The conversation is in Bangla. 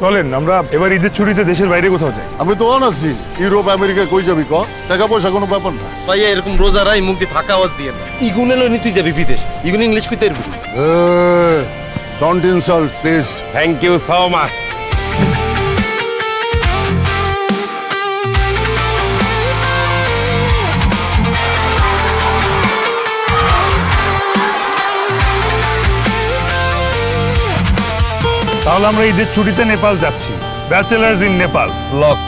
চলেন আমরা এবার ঈদের ছুটিতে দেশের বাইরে কোথাও যাই। আমি তো অন আছি, ইউরোপ আমেরিকা কই যাবি ক? টাকা পয়সা কোনো ব্যাপার না। ভাইয়া এরকম রোজারাই মুখ দিয়ে ফাঁকা আওয়াজ দিয়ে না। ইগুনে লই তুই যাবি বিদেশ, ইগুনে ইংলিশ কইতে পারবি। Don't insult please. Thank you so much. তাহলে আমরা ঈদের ছুটিতে নেপাল যাচ্ছি, ব্যাচেলার্স ইন নেপাল। লক